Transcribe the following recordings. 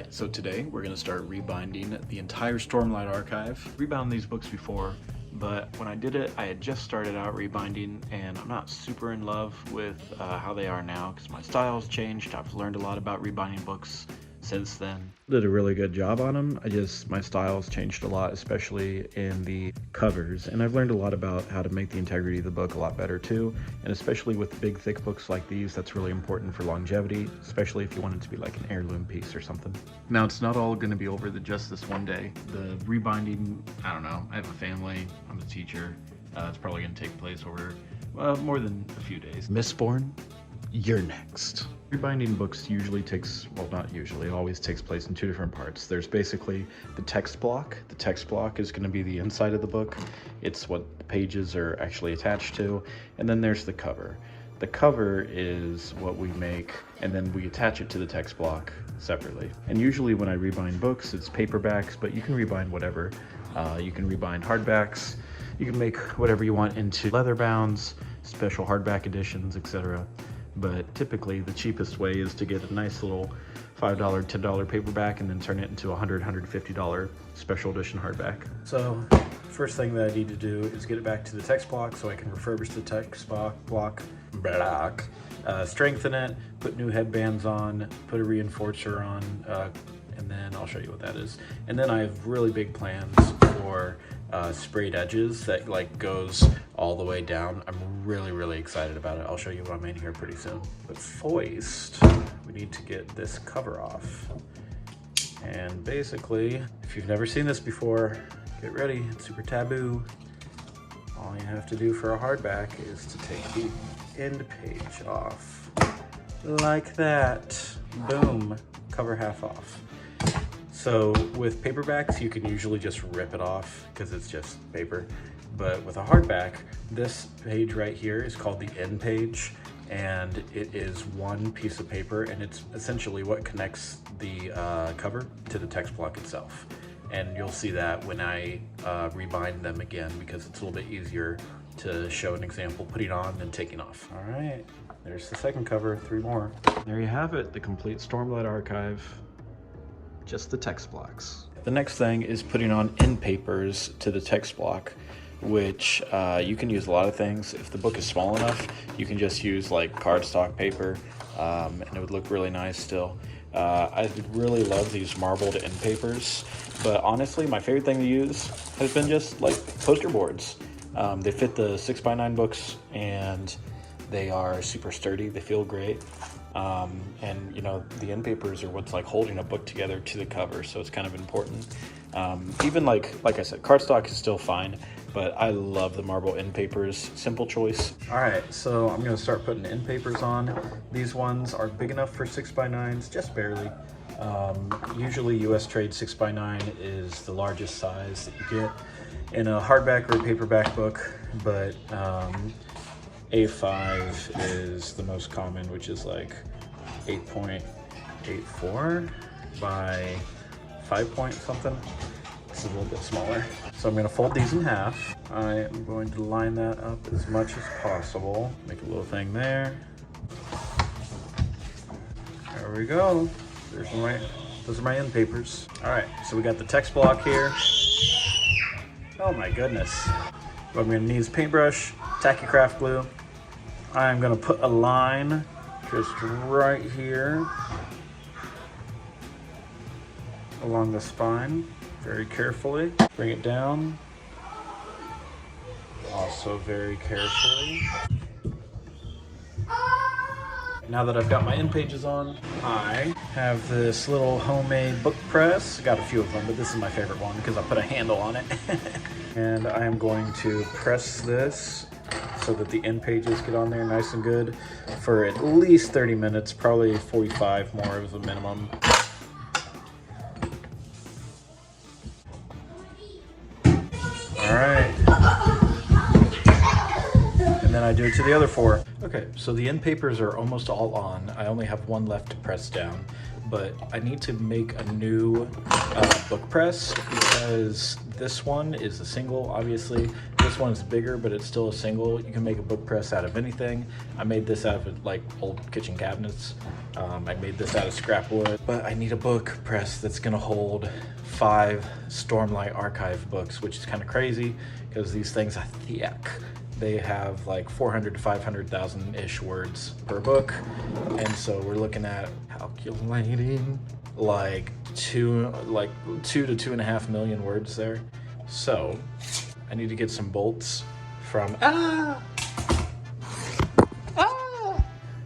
Alright, so today we're going to start rebinding the entire Stormlight Archive. Rebound these books before, but when I did it, I had just started out rebinding, and I'm not super in love with how they are now because my style's changed. I've learned a lot about rebinding books since then. Did a really good job on them. My style's changed a lot, especially in the covers, and I've learned a lot about how to make the integrity of the book a lot better too, and especially with big thick books like these, that's really important for longevity, especially if you want it to be like an heirloom piece or something. Now, it's not all going to be over just this one day. The rebinding, I don't know, I have a family, I'm a teacher, it's probably going to take place over more than a few days. Mistborn, you're next. Rebinding books usually takes, well, not usually, it always takes place in two different parts. There's basically the text block. The text block is going to be the inside of the book. It's what the pages are actually attached to. And then there's the cover. The cover is what we make, and then we attach it to the text block separately. And usually when I rebind books, it's paperbacks, but you can rebind whatever. You can rebind hardbacks. You can make whatever you want into leather bounds, special hardback editions, etc. But typically the cheapest way is to get a nice little $5, $10 paperback and then turn it into a $100, $150 special edition hardback. So first thing that I need to do is get it back to the text block so I can refurbish the text block, strengthen it, put new headbands on, put a reinforcer on, and then I'll show you what that is. And then I have really big plans for sprayed edges that goes all the way down. I'm really excited about it. I'll show you what I'm in here pretty soon. But first, we need to get this cover off. And basically, if you've never seen this before, get ready, it's super taboo. All you have to do for a hardback is to take the end page off. Like that. Boom, cover half off. So with paperbacks, you can usually just rip it off because it's just paper. But with a hardback, this page right here is called the end page, and it is one piece of paper, and it's essentially what connects the cover to the text block itself. And you'll see that when I rebind them again, because it's a little bit easier to show an example putting on and taking off. All right, there's the second cover, 3 more. There you have it, the complete Stormlight Archive. Just the text blocks. The next thing is putting on end papers to the text block, which you can use a lot of things. If the book is small enough, you can just use like cardstock paper, and it would look really nice still. I really love these marbled end papers, but honestly, my favorite thing to use has been just like poster boards. They fit the 6x9 books, and they are super sturdy. They feel great. And you know, the end papers are what's like holding a book together to the cover, so it's kind of important. Even like I said, cardstock is still fine, but I love the marble end papers. Simple choice. All right, so I'm gonna start putting end papers on. These ones are big enough for 6x9s, just barely. Usually US Trade 6x9 is the largest size that you get in a hardback or a paperback book, but A5 is the most common, which is like 8.84 by 5 point something. This is a little bit smaller. So I'm gonna fold these in half. I am going to line that up as much as possible. Make a little thing there. There we go. Those are my end papers. All right, so we got the text block here. Oh my goodness. What I'm gonna need is paintbrush, tacky craft glue. I'm gonna put a line just right here along the spine, very carefully. Bring it down, also very carefully. Now that I've got my end pages on, I have this little homemade book press. I got a few of them, but this is my favorite one because I put a handle on it. And I am going to press this so that the end pages get on there nice and good for at least 30 minutes, probably 45 more of the minimum. All right. And then I do it to the other 4. Okay, so the end papers are almost all on. I only have one left to press down, but I need to make a new book press because This one is a single, obviously. This one's bigger, but it's still a single. You can make a book press out of anything. I made this out of like old kitchen cabinets. I made this out of scrap wood, but I need a book press that's gonna hold 5 Stormlight Archive books, which is kind of crazy because these things are thick. They have like 400 to 500,000-ish words per book. And so we're looking at calculating like 2 to 2.5 million words there. So I need to get some bolts from,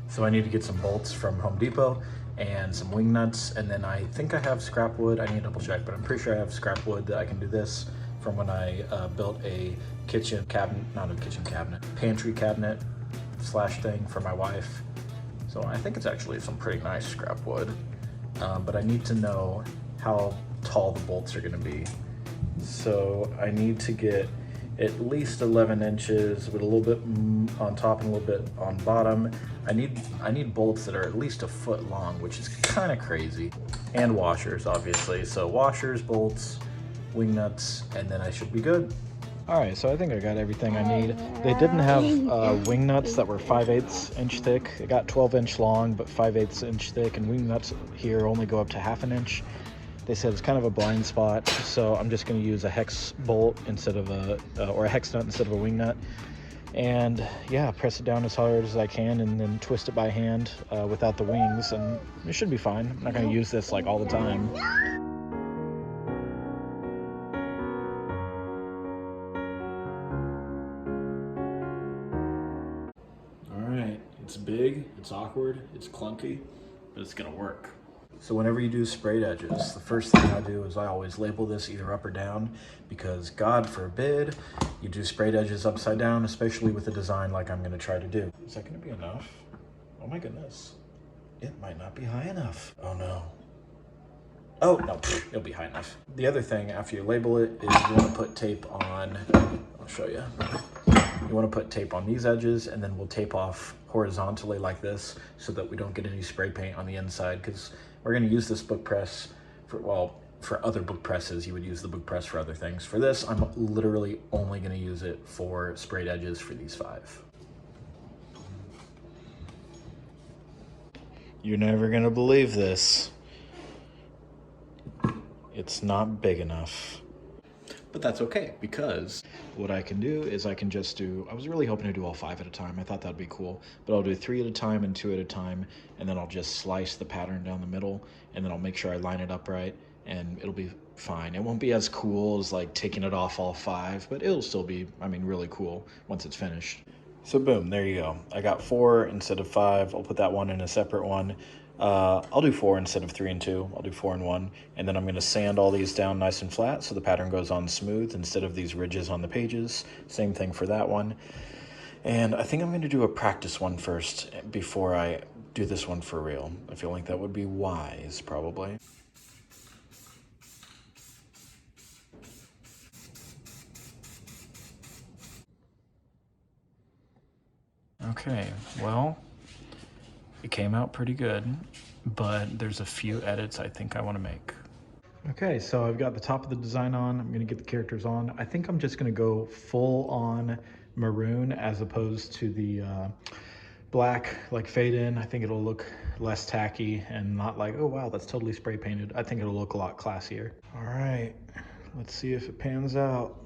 So I need to get some bolts from Home Depot and some wing nuts. And then I think I have scrap wood. I need to double check, but I'm pretty sure I have scrap wood that I can do this from when I built a kitchen cabinet, not a kitchen cabinet, pantry cabinet slash thing for my wife. So I think it's actually some pretty nice scrap wood, but I need to know how tall the bolts are gonna be. So I need to get at least 11 inches with a little bit on top and a little bit on bottom. I need bolts that are at least 1 foot long, which is kind of crazy. And washers, obviously. So washers, bolts, wing nuts, and then I should be good. All right, so I think I got everything I need. They didn't have wing nuts that were 5/8 inch thick. It got 12 inch long, but 5/8 inch thick, and wing nuts here only go up to 1/2 inch. They said it's kind of a blind spot, so I'm just gonna use a hex bolt instead of or a hex nut instead of a wing nut. And yeah, press it down as hard as I can and then twist it by hand without the wings, and it should be fine. I'm not gonna use this like all the time. It's big, it's awkward, it's clunky, but it's gonna work. So whenever you do sprayed edges, the first thing I do is I always label this either up or down, because God forbid you do sprayed edges upside down, especially with a design like I'm gonna try to do. Is that gonna be enough? Oh my goodness. It might not be high enough. Oh no. Oh no, it'll be high enough. The other thing after you label it is you wanna put tape on, I'll show you. You want to put tape on these edges, and then we'll tape off horizontally like this so that we don't get any spray paint on the inside, because we're going to use this book press for, well, for other book presses. You would use the book press for other things. For this, I'm literally only going to use it for sprayed edges for these 5. You're never going to believe this. It's not big enough. But that's okay, because what I can do is I can just do, I was really hoping to do all 5 at a time. I thought that'd be cool, but I'll do 3 at a time and 2 at a time, and then I'll just slice the pattern down the middle, and then I'll make sure I line it up right, and it'll be fine. It won't be as cool as like taking it off all 5, but it'll still be, I mean, really cool once it's finished. So boom, there you go. I got 4 instead of 5. I'll put that one in a separate one. I'll do 4 instead of 3 and 2. I'll do 4 and 1. And then I'm going to sand all these down nice and flat so the pattern goes on smooth instead of these ridges on the pages. Same thing for that one. And I think I'm going to do a practice one first before I do this one for real. I feel like that would be wise, probably. Okay, well, it came out pretty good, but there's a few edits I think I want to make. Okay, so I've got the top of the design on. I'm going to get the characters on. I think I'm just going to go full on maroon as opposed to the black, like fade in. I think it'll look less tacky and not like, oh wow, that's totally spray painted. I think it'll look a lot classier. All right, let's see if it pans out.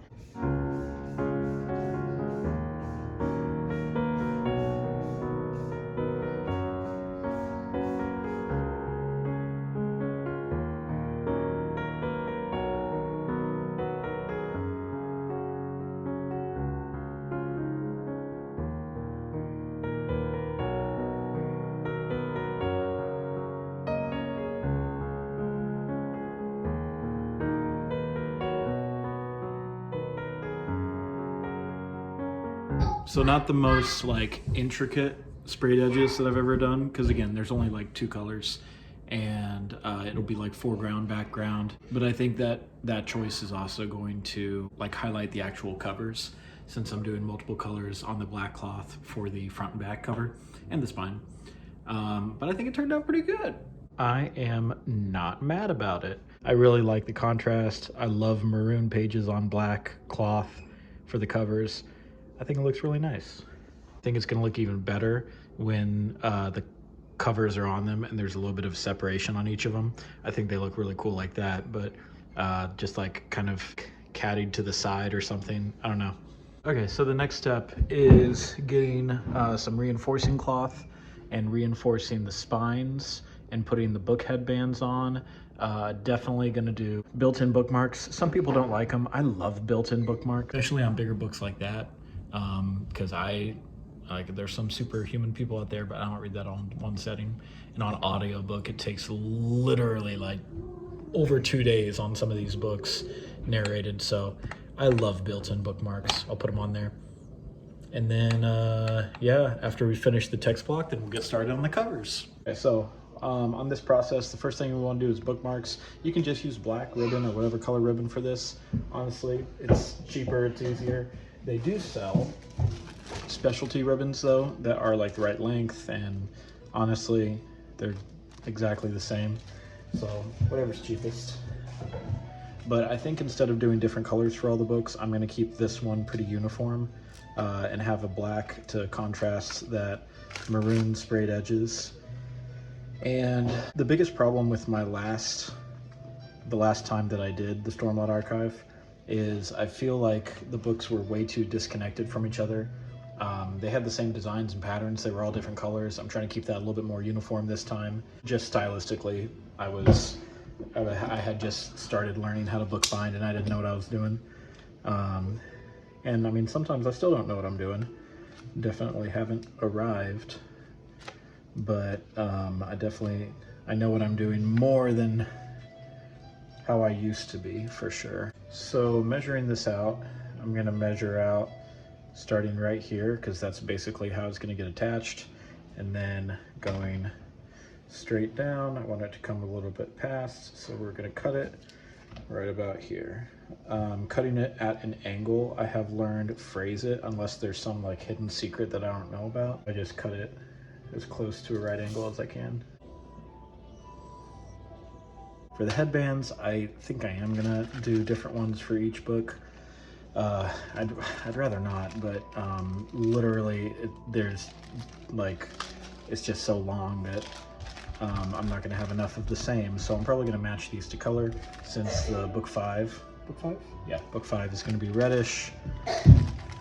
So not the most like intricate sprayed edges that I've ever done, because again, there's only like 2 colors, and it'll be like foreground, background. But I think that that choice is also going to like highlight the actual covers, since I'm doing multiple colors on the black cloth for the front and back cover and the spine. But I think it turned out pretty good. I am not mad about it. I really like the contrast. I love maroon pages on black cloth for the covers. I think it looks really nice. I think it's gonna look even better when the covers are on them and there's a little bit of separation on each of them. I think they look really cool like that, but just like kind of caddied to the side or something. I don't know. Okay, so the next step is getting some reinforcing cloth and reinforcing the spines and putting the book headbands on. Definitely gonna do built-in bookmarks. Some people don't like them. I love built-in bookmarks, especially on bigger books like that, because there's some superhuman people out there, but I don't read that on one setting. And on audiobook, it takes literally like over 2 days on some of these books narrated. So I love built-in bookmarks. I'll put them on there. And then, yeah, after we finish the text block, then we'll get started on the covers. Okay, so on this process, the first thing we want to do is bookmarks. You can just use black ribbon or whatever color ribbon for this. Honestly, it's cheaper, it's easier. They do sell specialty ribbons though that are like the right length, and honestly, they're exactly the same. So whatever's cheapest. But I think instead of doing different colors for all the books, I'm going to keep this one pretty uniform and have a black to contrast that maroon sprayed edges. And the biggest problem with the last time that I did the Stormlight Archive is I feel like the books were way too disconnected from each other. They had the same designs and patterns, they were all different colors. I'm trying to keep that a little bit more uniform this time. Just stylistically, I had just started learning how to bookbind and I didn't know what I was doing. And I mean, sometimes I still don't know what I'm doing. Definitely haven't arrived, but I know what I'm doing more than how I used to be, for sure. So measuring this out, I'm gonna measure out starting right here, because that's basically how it's gonna get attached, and then going straight down. I want it to come a little bit past, so we're gonna cut it right about here. Cutting it at an angle, I have learned phrase it, unless there's some like hidden secret that I don't know about. I just cut it as close to a right angle as I can. For the headbands, I think I am gonna do different ones for each book. I'd rather not, but literally it's just so long that I'm not gonna have enough of the same. So I'm probably gonna match these to color, since the book 5? Yeah, book 5 is gonna be reddish.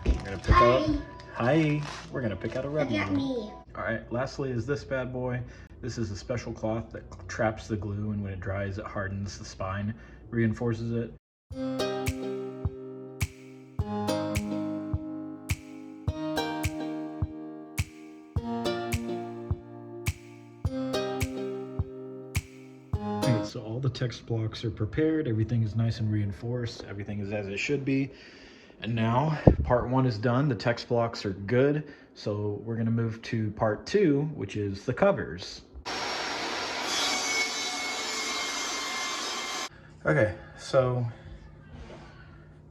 We're gonna pick out, hi, we're gonna pick out a red one. All right, lastly is this bad boy. This is a special cloth that traps the glue, and when it dries, it hardens the spine, reinforces it. So all the text blocks are prepared, everything is nice and reinforced, everything is as it should be. And now part 1 is done, the text blocks are good, so we're gonna move to part 2, which is the covers. Okay, so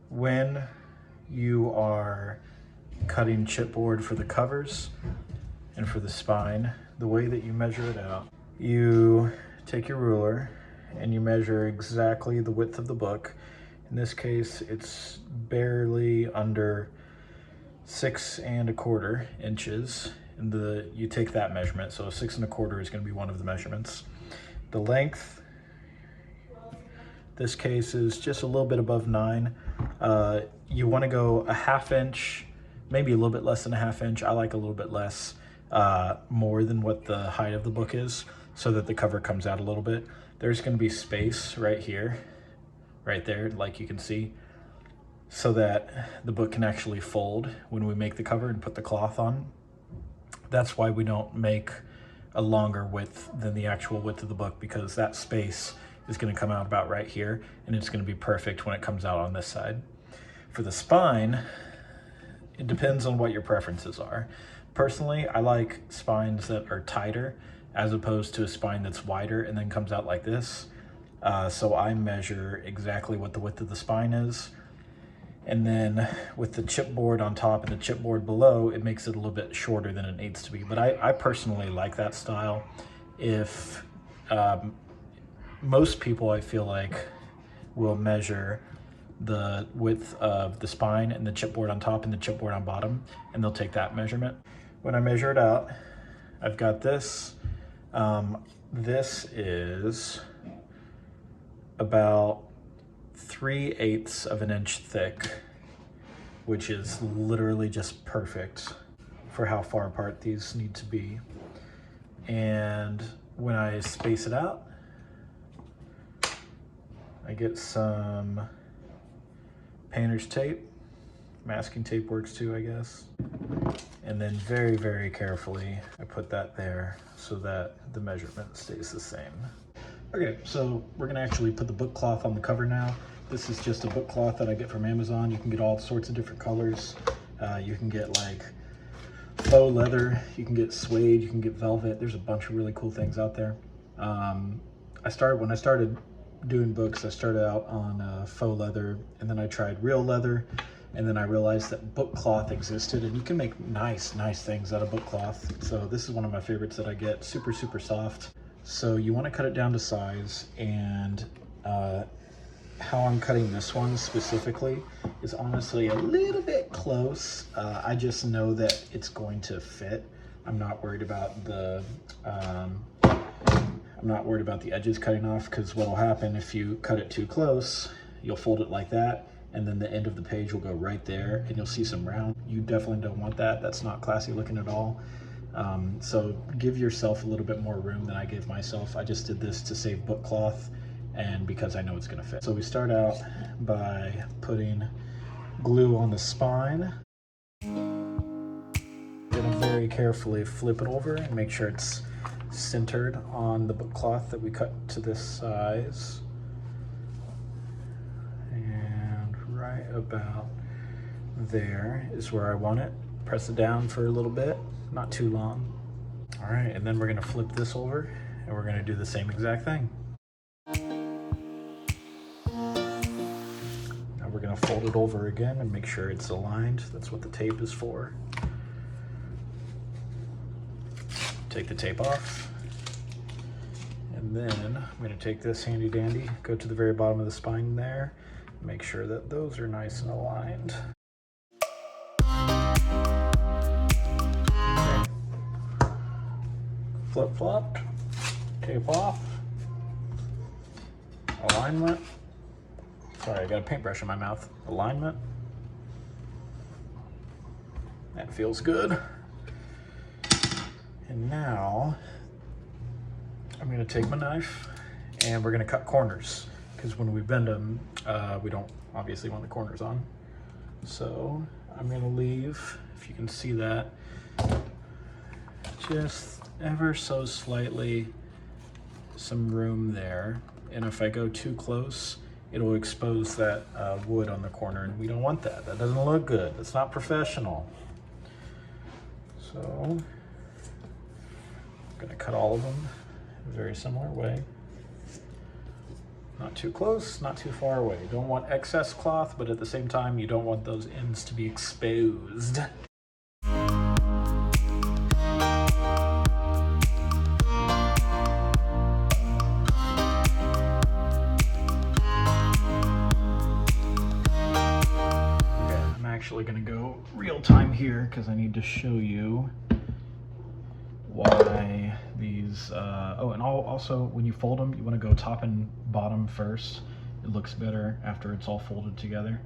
when you are cutting chipboard for the covers and for the spine, the way that you measure it out, you take your ruler and you measure exactly the width of the book. In this case, it's barely under 6 1/4 inches, and you take that measurement. So 6 1/4 is going to be one of the measurements. The length, this case, is just a little bit above 9. You want to go a 1/2 inch, maybe a little bit less than a 1/2 inch. I like a little bit less, more than what the height of the book is, so that the cover comes out a little bit. There's going to be space right here, right there, like you can see, so that the book can actually fold when we make the cover and put the cloth on. That's why we don't make a longer width than the actual width of the book, because that space is going to come out about right here, and it's going to be perfect when it comes out on this side. For the spine, it depends on what your preferences are. Personally, I like spines that are tighter, as opposed to a spine that's wider and then comes out like this. So I measure exactly what the width of the spine is. And then with the chipboard on top and the chipboard below, it makes it a little bit shorter than it needs to be. But I personally like that style. If most people, I feel like, will measure the width of the spine and the chipboard on top and the chipboard on bottom, and they'll take that measurement. When I measure it out, I've got this. This is about 3/8 of an inch thick, which is literally just perfect for how far apart these need to be. And when I space it out, I get some painter's tape. Masking tape works too, I guess. And then very, very carefully, I put that there so that the measurement stays the same. Okay, so we're gonna actually put the book cloth on the cover now. This is just a book cloth that I get from Amazon. You can get all sorts of different colors. You can get like faux leather, you can get suede, you can get velvet. There's a bunch of really cool things out there. When I started doing books, I started out on faux leather, and then I tried real leather, and then I realized that book cloth existed, and you can make nice things out of book cloth. So this is one of my favorites that I get, super soft. So you want to cut it down to size, and how I'm cutting this one specifically is honestly a little bit close. I just know that it's going to fit. I'm not worried about the edges cutting off, because what will happen if you cut it too close, you'll fold it like that, and then the end of the page will go right there, and you'll see some round. You definitely don't want that. That's not classy looking at all. So give yourself a little bit more room than I gave myself. I just did this to save book cloth, and because I know it's gonna fit. So we start out by putting glue on the spine. I'm gonna very carefully flip it over and make sure it's centered on the book cloth that we cut to this size. And right about there is where I want it. Press it down for a little bit, not too long. All right, and then we're gonna flip this over, and we're gonna do the same exact thing. Now we're gonna fold it over again and make sure it's aligned. That's what the tape is for. Take the tape off. And then I'm gonna take this handy dandy, go to the very bottom of the spine there, make sure that those are nice and aligned. Okay. Flip-flopped, tape off, alignment. Sorry, I got a paintbrush in my mouth. Alignment. That feels good. And now I'm gonna take my knife and we're gonna cut corners, because when we bend them, we don't obviously want the corners on. So I'm gonna leave, if you can see that, just ever so slightly some room there. And if I go too close, it'll expose that wood on the corner, and we don't want that. That doesn't look good. It's not professional. So I'm gonna cut all of them in a very similar way. Not too close, not too far away. You don't want excess cloth, but at the same time, you don't want those ends to be exposed. Actually going to go real time here because I need to show you why these oh, and also when you fold them, you want to go top and bottom first. It looks better after it's all folded together,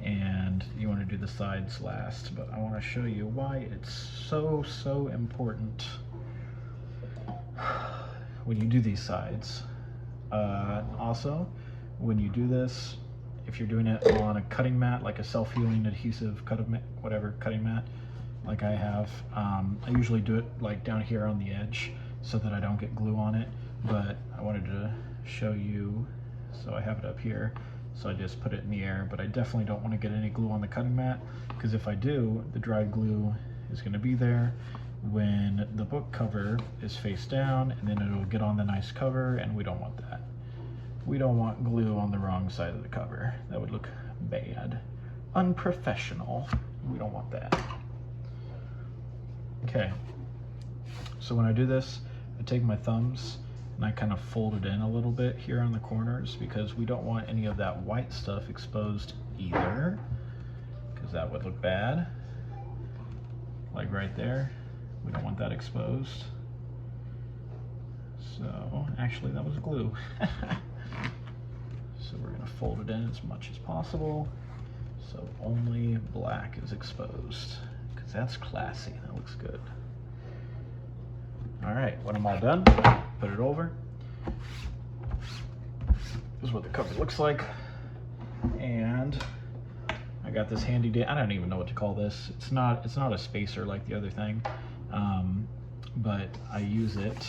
and you want to do the sides last. But I want to show you why it's so important when you do these sides. Also, when you do this, if you're doing it on a cutting mat, like a self-healing adhesive cutting mat, like I have, I usually do it like down here on the edge so that I don't get glue on it, but I wanted to show you, so I have it up here, so I just put it in the air, but I definitely don't want to get any glue on the cutting mat, because if I do, the dried glue is going to be there when the book cover is face down, and then it'll get on the nice cover, and we don't want that. We don't want glue on the wrong side of the cover. That would look bad. Unprofessional. We don't want that. Okay. So when I do this, I take my thumbs And I kind of fold it in a little bit here on the corners because we don't want any of that white stuff exposed either, because that would look bad. Like right there, we don't want that exposed. So actually that was glue. So we're gonna fold it in as much as possible so only black is exposed, because that's classy, that looks good. All right, when I'm all done, put it over. This is what the cover looks like. And I got this handy I don't even know what to call this. It's not a spacer like the other thing, but I use it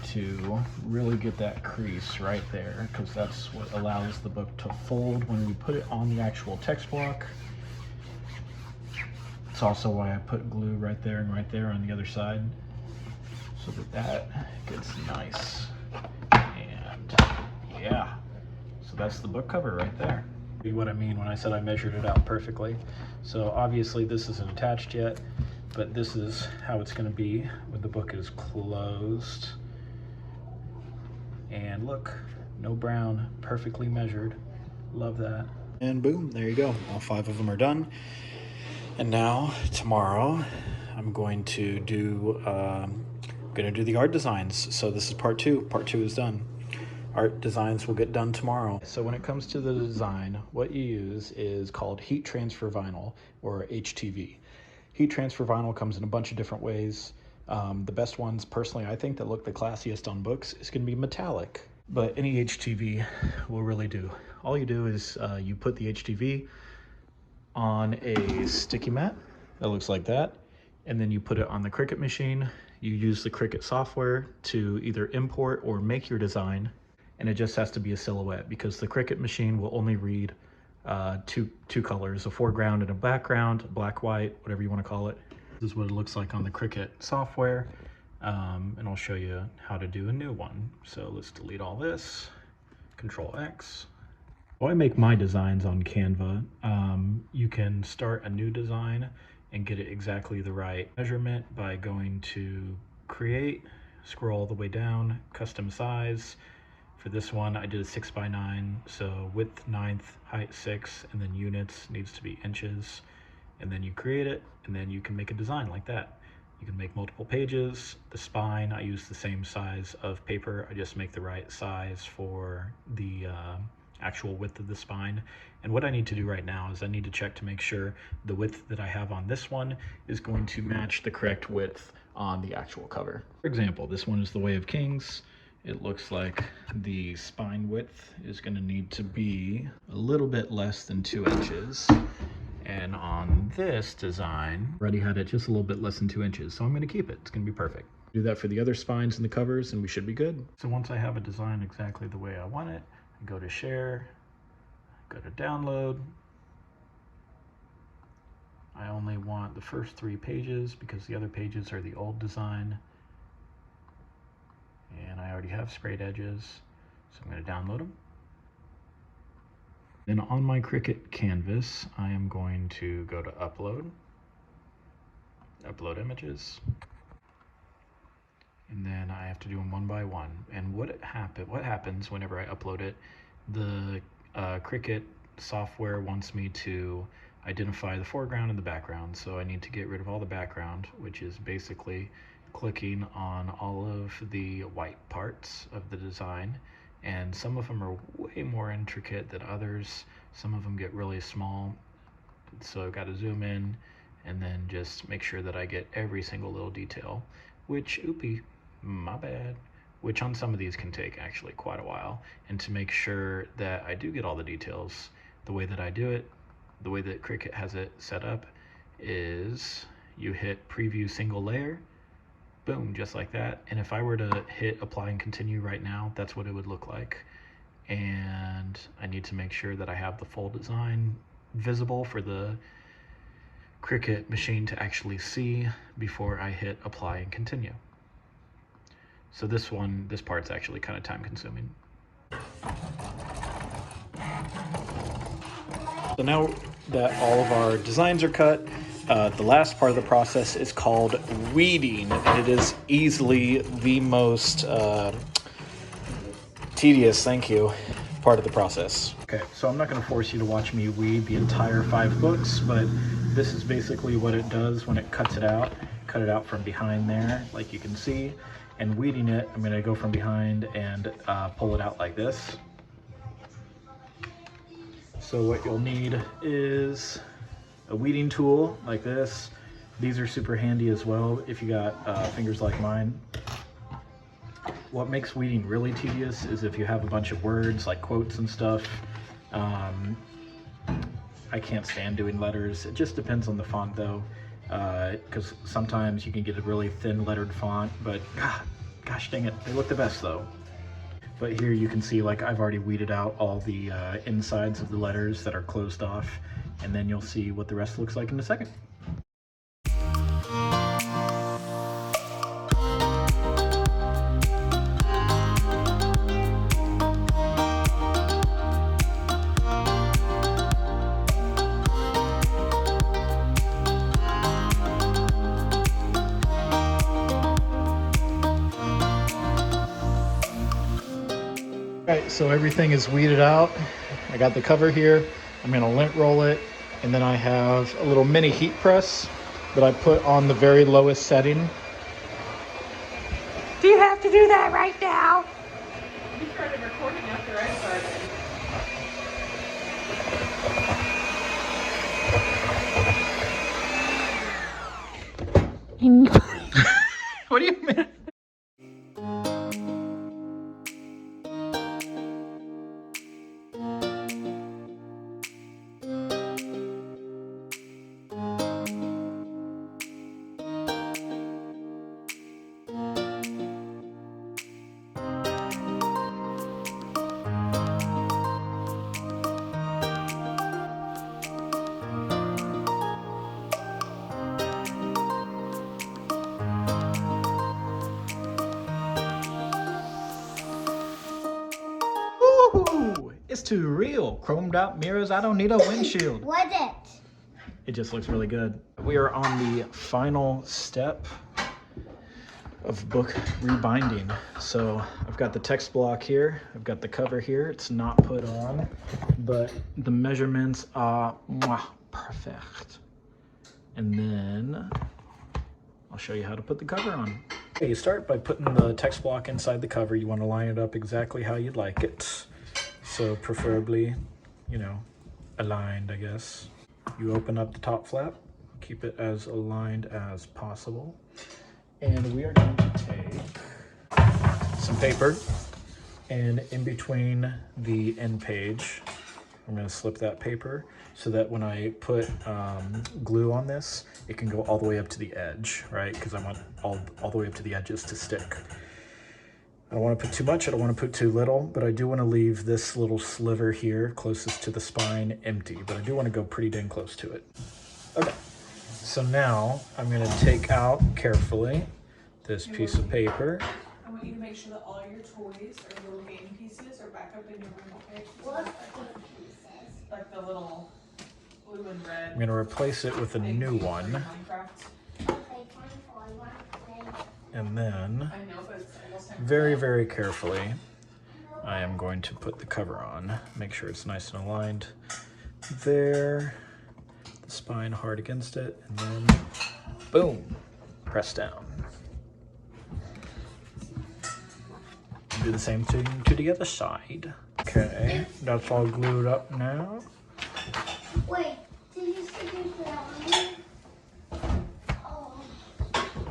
to really get that crease right there, because that's what allows the book to fold when we put it on the actual text block. It's also why I put glue right there and right there on the other side, so that gets nice. And yeah, so that's the book cover right there. What I mean when I said I measured it out perfectly. So obviously this isn't attached yet, but this is how it's going to be when the book is closed. And look, no brown, perfectly measured. Love that. And boom, there you go. All 5 of them are done. And now tomorrow I'm going to do the art designs. So this is part 2. Part 2 is done. Art designs will get done tomorrow. So when it comes to the design, what you use is called heat transfer vinyl, or HTV. Heat transfer vinyl comes in a bunch of different ways. The best ones, personally, I think that look the classiest on books is going to be metallic, but any HTV will really do. All you do is you put the HTV on a sticky mat that looks like that, and then you put it on the Cricut machine. You use the Cricut software to either import or make your design, and it just has to be a silhouette, because the Cricut machine will only read two colors, a foreground and a background, black, white, whatever you want to call it. This is what it looks like on the Cricut software, and I'll show you how to do a new one. So let's delete all this, Control X. While I make my designs on Canva, you can start a new design and get it exactly the right measurement by going to Create, scroll all the way down, Custom Size. For this one, I did a 6x9, so width 9th, height 6, and then units needs to be inches. And then you create it, and then you can make a design like that. You can make multiple pages. The spine, I use the same size of paper. I just make the right size for the actual width of the spine. And what I need to do right now is I need to check to make sure the width that I have on this one is going to match the correct width on the actual cover. For example, this one is the Way of Kings. It looks like the spine width is going to need to be a little bit less than 2 inches. And on this design, I already had it just a little bit less than 2 inches, so I'm going to keep it. It's going to be perfect. Do that for the other spines and the covers, and we should be good. So once I have a design exactly the way I want it, I go to Share, go to Download. I only want the first 3 pages because the other pages are the old design. And I already have sprayed edges, so I'm going to download them. Then on my Cricut canvas, I am going to go to Upload, Upload Images, and then I have to do them one by one. And what happens whenever I upload it, the Cricut software wants me to identify the foreground and the background, so I need to get rid of all the background, which is basically clicking on all of the white parts of the design. And some of them are way more intricate than others. Some of them get really small. So I've got to zoom in and then just make sure that I get every single little detail, which, oopie, my bad, which on some of these can take actually quite a while. And to make sure that I do get all the details, the way that I do it, the way that Cricut has it set up is you hit Preview Single Layer, boom, just like that. And if I were to hit Apply and Continue right now, that's what it would look like. And I need to make sure that I have the full design visible for the Cricut machine to actually see before I hit Apply and Continue. So this part's actually kind of time consuming. So now that all of our designs are cut, the last part of the process is called weeding, and it is easily the most tedious, thank you, part of the process. Okay, so I'm not going to force you to watch me weed the entire 5 books, but this is basically what it does when it cuts it out. Cut it out from behind there, like you can see. And weeding it, I'm going to go from behind and pull it out like this. So what you'll need is a weeding tool like this. These are super handy as well if you got fingers like mine. What makes weeding really tedious is if you have a bunch of words like quotes and stuff. I can't stand doing letters. It just depends on the font though, because sometimes you can get a really thin lettered font, but gosh dang it, they look the best though. But here you can see, like, I've already weeded out all the insides of the letters that are closed off, and then you'll see what the rest looks like in a second. Alright, so everything is weeded out. I got the cover here. I'm going to lint roll it, and then I have a little mini heat press that I put on the very lowest setting. Do you have to do that right now? You started recording after I started. What do you mean? Ooh, it's too real. Chromed out mirrors, I don't need a windshield. Was it? It just looks really good. We are on the final step of book rebinding. So I've got the text block here. I've got the cover here. It's not put on, but the measurements are perfect. And then I'll show you how to put the cover on. Okay, you start by putting the text block inside the cover. You want to line it up exactly how you'd like it. So preferably, you know, aligned, I guess. You open up the top flap, keep it as aligned as possible. And we are going to take some paper, and in between the end page, I'm going to slip that paper so that when I put glue on this, it can go all the way up to the edge, right? Because I want all the way up to the edges to stick. I don't want to put too much, I don't want to put too little, but I do want to leave this little sliver here closest to the spine empty, but I do want to go pretty dang close to it. Okay, so now I'm going to take out carefully this piece of paper. I want you to make sure that all your toys or little game pieces are back up in your room, okay? What pieces? Like the little blue and red. I'm going to replace it with a new one. Minecraft. And then, I know, but it's almost time. very, very carefully, I am going to put the cover on. Make sure it's nice and aligned there. The spine hard against it, and then, boom, press down. Do the same thing to the other side. Okay, that's all glued up now. Wait, did you see the flower? Oh,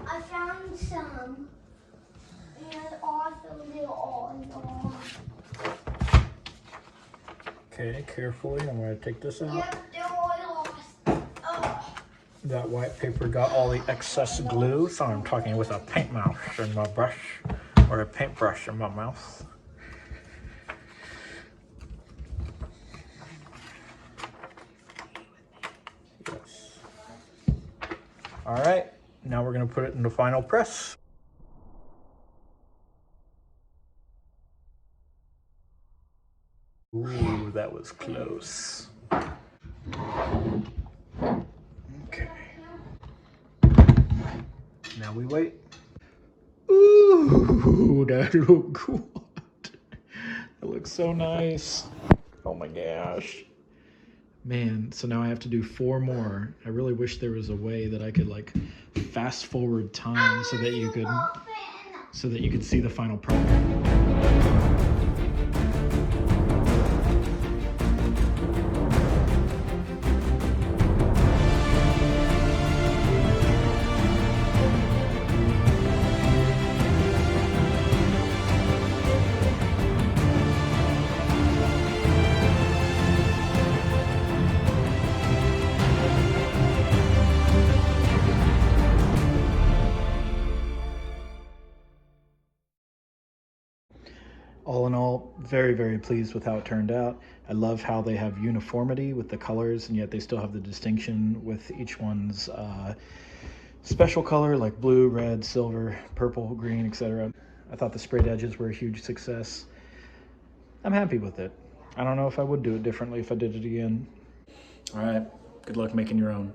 I found some. And also they're all. Okay, carefully, I'm going to take this out. Yep, they're all lost. Oh. That white paper got all the excess glue, so I'm talking with a paint mouse in my brush, or a paintbrush in my mouth. Yes. All right, now we're gonna put it in the final press. Ooh, that was close. Okay. Now we wait. Ooh, that look good. looks so nice. Oh my gosh. Man, so now I have to do 4 more. I really wish there was a way that I could like fast forward time so that you could see the final product. All in all, very, very pleased with how it turned out. I love how they have uniformity with the colors, and yet they still have the distinction with each one's special color, like blue, red, silver, purple, green, etc. I thought the sprayed edges were a huge success. I'm happy with it. I don't know if I would do it differently if I did it again. All right, good luck making your own.